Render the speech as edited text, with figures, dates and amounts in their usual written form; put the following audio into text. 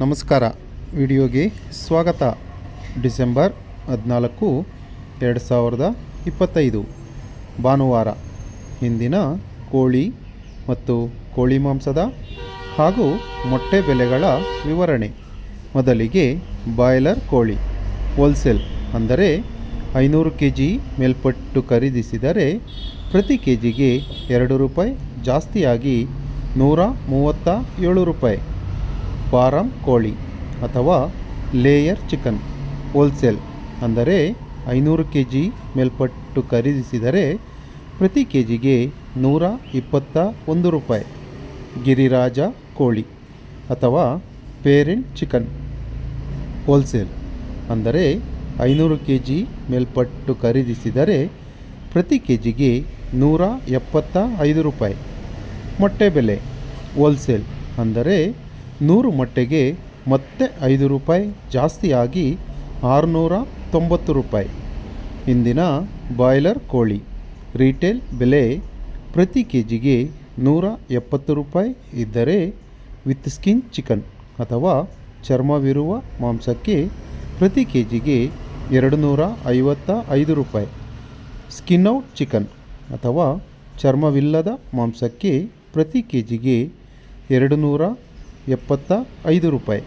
ನಮಸ್ಕಾರ. ವಿಡಿಯೋಗೆ ಸ್ವಾಗತ. ಡಿಸೆಂಬರ್ 14, 2025 ಭಾನುವಾರ. ಇಂದಿನ ಕೋಳಿ ಮತ್ತು ಕೋಳಿ ಮಾಂಸದ ಹಾಗೂ ಮೊಟ್ಟೆ ಬೆಲೆಗಳ ವಿವರಣೆ. ಮೊದಲಿಗೆ ಬಾಯ್ಲರ್ ಕೋಳಿ ಹೋಲ್ಸೇಲ್ ಅಂದರೆ 500 kg ಮೇಲ್ಪಟ್ಟು ಖರೀದಿಸಿದರೆ ಪ್ರತಿ ಕೆಜಿಗೆ 2 ರೂಪಾಯಿ ಜಾಸ್ತಿಯಾಗಿ 137 ರೂಪಾಯಿ. ಫಾರಂ ಕೋಳಿ ಅಥವಾ ಲೇಯರ್ ಚಿಕನ್ ಹೋಲ್ಸೇಲ್ ಅಂದರೆ 500 kg ಮೇಲ್ಪಟ್ಟು ಖರೀದಿಸಿದರೆ ಪ್ರತಿ ಕೆಜಿಗೆ 121 ರೂಪಾಯಿ. ಗಿರಿರಾಜ ಕೋಳಿ ಅಥವಾ ಪೇರೆಂಟ್ ಚಿಕನ್ ಹೋಲ್ಸೇಲ್ ಅಂದರೆ 500 kg ಮೇಲ್ಪಟ್ಟು ಖರೀದಿಸಿದರೆ ಪ್ರತಿ ಕೆಜಿಗೆ 175 ರೂಪಾಯಿ. ಮೊಟ್ಟೆ ಬೆಲೆ ಹೋಲ್ಸೇಲ್ ಅಂದರೆ 100 ಮೊಟ್ಟೆಗೆ ಮತ್ತೆ 5 ರೂಪಾಯಿ ಜಾಸ್ತಿಯಾಗಿ 690 ರೂಪಾಯಿ. ಇಂದಿನ ಬಾಯ್ಲರ್ ಕೋಳಿ ರೀಟೇಲ್ ಬೆಲೆ ಪ್ರತಿ ಕೆಜಿಗೆ 170 ರೂಪಾಯಿ ಇದ್ದರೆ ವಿತ್ ಸ್ಕಿನ್ ಚಿಕನ್ ಅಥವಾ ಚರ್ಮವಿರುವ ಮಾಂಸಕ್ಕೆ ಪ್ರತಿ ಕೆಜಿಗೆ 255 ರೂಪಾಯಿ. ಸ್ಕಿನ್ ಔಟ್ ಚಿಕನ್ ಅಥವಾ ಚರ್ಮವಿಲ್ಲದ ಮಾಂಸಕ್ಕೆ ಪ್ರತಿ ಕೆಜಿಗೆ 275 ರೂಪಾಯಿ.